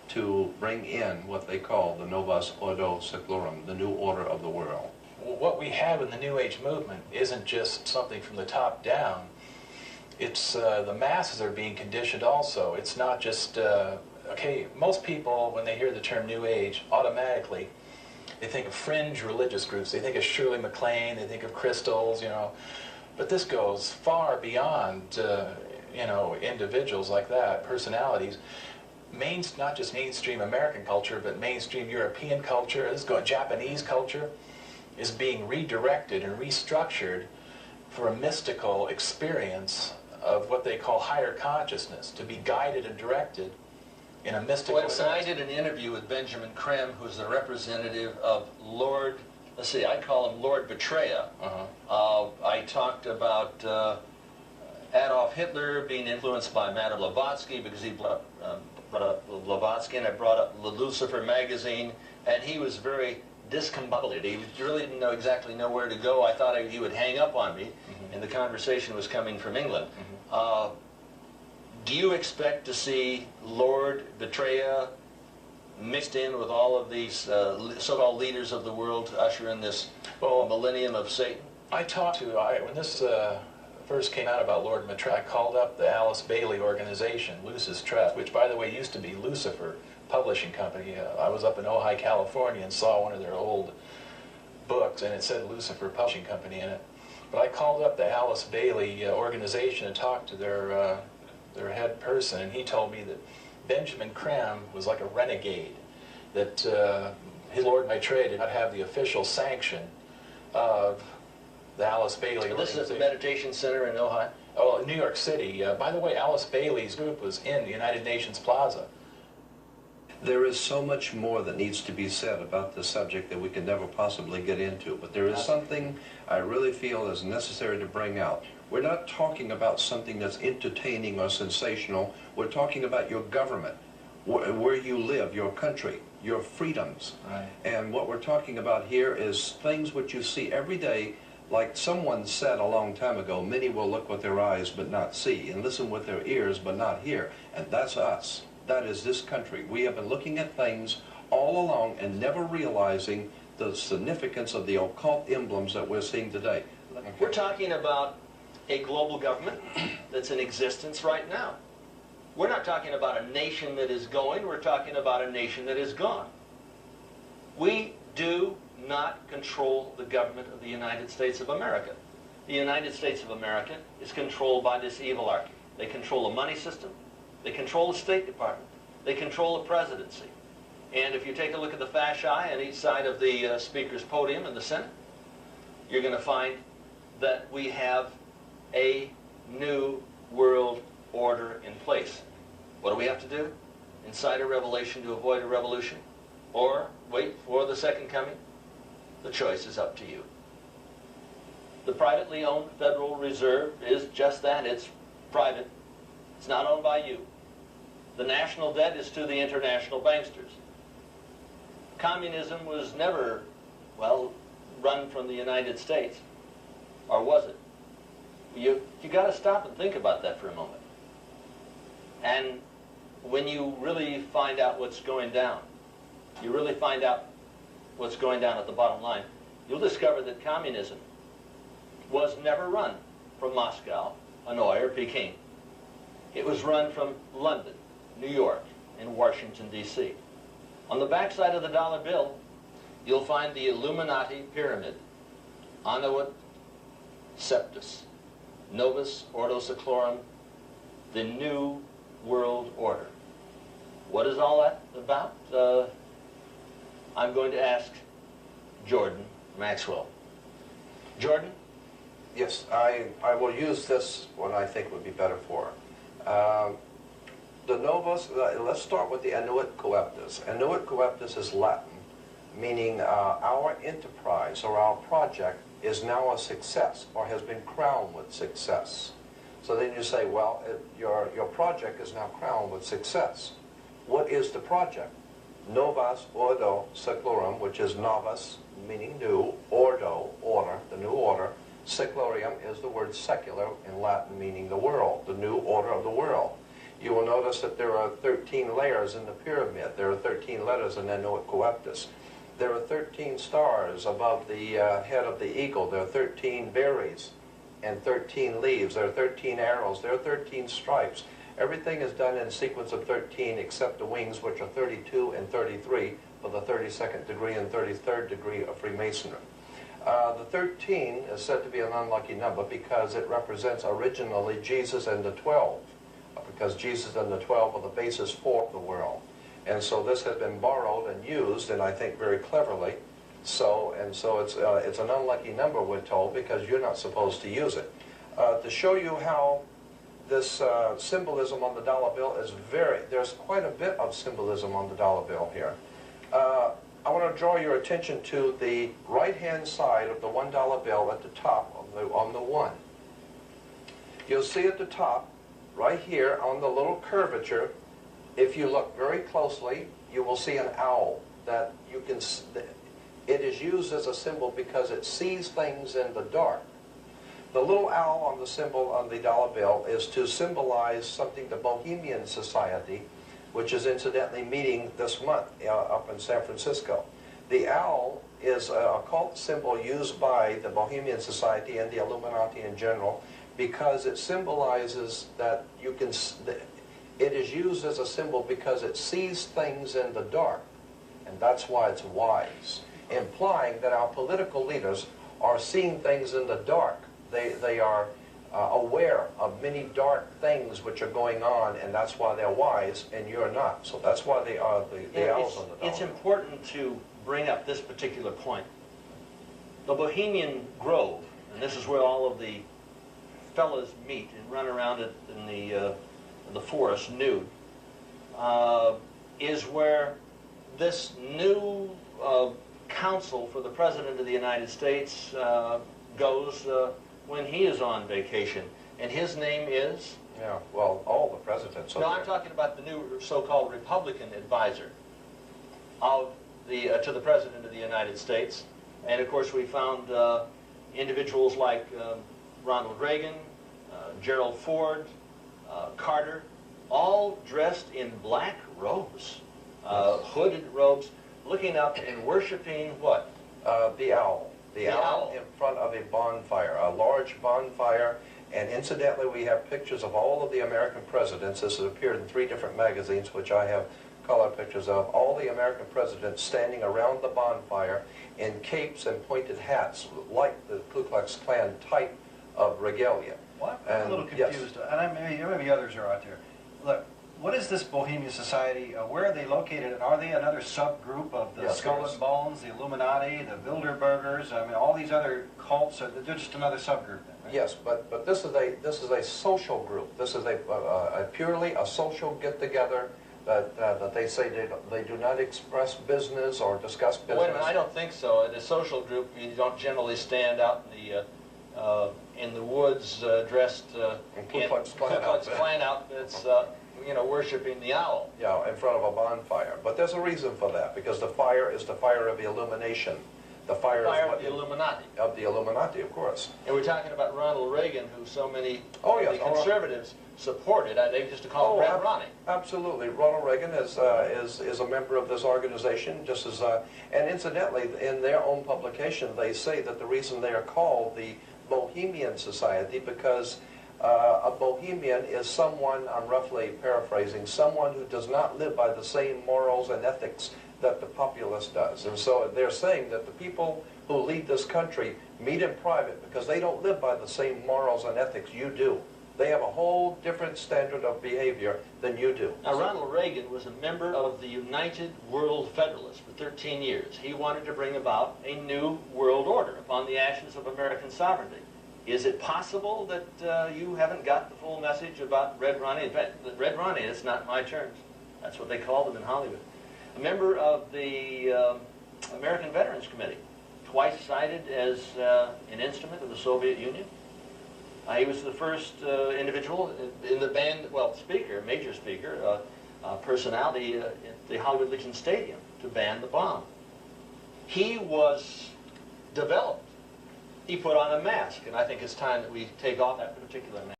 to bring in what they call the Novus Ordo Seclorum, the new order of the world. What we have in the New Age movement isn't just something from the top down. It's the masses are being conditioned also. It's not just, okay, most people, when they hear the term New Age, automatically, they think of fringe religious groups. They think of Shirley MacLaine, they think of crystals, you know. But this goes far beyond, you know, individuals like that, personalities. Not just mainstream American culture, but mainstream European culture, Japanese culture, is being redirected and restructured for a mystical experience of what they call higher consciousness, to be guided and directed in a mystical sense. I did an interview with Benjamin Creme, who's the representative of Lord, let's see, I call him Lord Betraya. I talked about Adolf Hitler being influenced by Madame Blavatsky, because he brought up Blavatsky, and I brought up the Lucifer magazine, and he was very discombobulated. He really didn't exactly know where to go. I thought he would hang up on me, and the conversation was coming from England. Do you expect to see Lord Betraya mixed in with all of these so-called leaders of the world to usher in this millennium of Satan? I talked to, when this first came out about Lord Betraya, I called up the Alice Bailey organization, Lucis Trust, which by the way used to be Lucifer Publishing Company. I was up in Ojai, California, and saw one of their old books, and it said Lucifer Publishing Company in it. But I called up the Alice Bailey organization and talked to their head person, and he told me that Benjamin Creme was like a renegade, that his Lord Betraya did not have the official sanction of the Alice Bailey organization. This is the meditation center in Ojai? Oh, New York City. By the way, Alice Bailey's group was in the United Nations Plaza. There is so much more that needs to be said about this subject that we can never possibly get into, but there is something I really feel is necessary to bring out. We're not talking about something that's entertaining or sensational. We're talking about your government, where you live, your country, your freedoms. Right. And what we're talking about here is things which you see every day. Like someone said a long time ago, many will look with their eyes but not see, and listen with their ears but not hear. And that's us. That is this country. We have been looking at things all along and never realizing the significance of the occult emblems that we're seeing today. We're talking about a global government that's in existence right now. We're not talking about a nation that is going, we're talking about a nation that is gone. We do not control the government of the United States of America. The United States of America is controlled by this evil army. They control the money system, they control the State Department, they control the presidency. And if you take a look at the fasci on each side of the Speaker's podium in the Senate, you're going to find that we have a new world order in place. What do we have to do? Incite a revelation to avoid a revolution? Or wait for the second coming? The choice is up to you. The privately owned Federal Reserve is just that. It's private. It's not owned by you. The national debt is to the international banksters. Communism was never, well, run from the United States. Or was it? You got to stop and think about that for a moment. And when you really find out what's going down, you really find out what's going down at the bottom line, you'll discover that communism was never run from Moscow, Hanoi, or Peking. It was run from London, New York, and Washington, D.C. On the backside of the dollar bill, you'll find the Illuminati pyramid, Annuit Septus, Novus Ordo Seclorum, the New World Order. What is all that about? I'm going to ask Jordan Maxwell. Jordan? Yes, I will use this one I think would be better for her. The Novus, let's start with the Annuit Coeptus. Annuit Coeptus is Latin, meaning our enterprise or our project is now a success or has been crowned with success. So then you say, well, your project is now crowned with success. What is the project? Novus Ordo Seclorum, which is novus, meaning new, ordo, order, the new order. Seclorium is the word secular in Latin, meaning the world, the new order of the world. You will notice that there are 13 layers in the pyramid. There are 13 letters in Anuit Coeptus. There are 13 stars above the head of the eagle. There are 13 berries and 13 leaves. There are 13 arrows. There are 13 stripes. Everything is done in a sequence of 13 except the wings, which are 32 and 33 for the 32nd degree and 33rd degree of Freemasonry. The 13 is said to be an unlucky number because it represents originally Jesus and the 12, because Jesus and the 12 are the basis for the world. And so this has been borrowed and used, and I think very cleverly. So it's an unlucky number, we're told, because you're not supposed to use it. To show you how this symbolism on the dollar bill is there's quite a bit of symbolism on the dollar bill here. I want to draw your attention to the right-hand side of the $1 bill at the top on the 1. You'll see at the top, right here on the little curvature, if you look very closely, you will see an owl that you can. It is used as a symbol because it sees things in the dark. The little owl on the symbol on the dollar bill is to symbolize something, the Bohemian Society, which is incidentally meeting this month up in San Francisco. The owl is a occult symbol used by the Bohemian Society and the Illuminati in general because it symbolizes that you can. It is used as a symbol because it sees things in the dark, and that's why it's wise, implying that our political leaders are seeing things in the dark. They are aware of many dark things which are going on, and that's why they're wise, and you're not. So that's why they are the owls on the dollar. It's important to bring up this particular point. The Bohemian Grove, and this is where all of the fellas meet and run around it in the forest nude, is where this new counsel for the President of the United States goes when he is on vacation. And his name is? Yeah, well, all the presidents are No, there. I'm talking about the new so-called Republican advisor of to the President of the United States. And of course we found individuals like Ronald Reagan, Gerald Ford, Carter, all dressed in black robes, hooded robes, looking up and worshiping what? The owl. The owl in front of a bonfire, a large bonfire. And incidentally, we have pictures of all of the American presidents. This has appeared in 3 different magazines, which I have color pictures of. All the American presidents standing around the bonfire in capes and pointed hats, like the Ku Klux Klan type of regalia. Well, I'm a little confused, yes. and maybe others are out there. Look, what is this Bohemian Society? Where are they located? And are they another subgroup of the Skull and Bones, the Illuminati, the Bilderbergers? I mean, all these other cults are they're just another subgroup, then, right? Yes, but this is a social group. This is purely a social get-together that they say they do not express business or discuss business. Wait a minute, I don't think so. In a social group, you don't generally stand out in the woods dressed in Ku Klux Klan outfits, you know, worshiping the owl. Yeah, in front of a bonfire. But there's a reason for that, because the fire is the fire of illumination. The fire of the Illuminati. Of the Illuminati, of course. And we're talking about Ronald Reagan, who so many the conservatives supported. They used to call him Red Ronnie. Absolutely. Ronald Reagan is a member of this organization, just as and incidentally, in their own publication, they say that the reason they are called the Bohemian Society because a Bohemian is someone, I'm roughly paraphrasing, someone who does not live by the same morals and ethics that the populace does. And so they're saying that the people who lead this country meet in private because they don't live by the same morals and ethics you do. They have a whole different standard of behavior than you do. Now, Ronald Reagan was a member of the United World Federalists for 13 years. He wanted to bring about a new world order upon the ashes of American sovereignty. Is it possible that you haven't got the full message about Red Ronnie? In fact, Red Ronnie, it's not my terms. That's what they called him in Hollywood. A member of the American Veterans Committee, twice cited as an instrument of the Soviet Union. He was the first individual in the band, well, speaker, major speaker, personality at the Hollywood Legion Stadium to ban the bomb. He was developed. He put on a mask, and I think it's time that we take off that particular mask.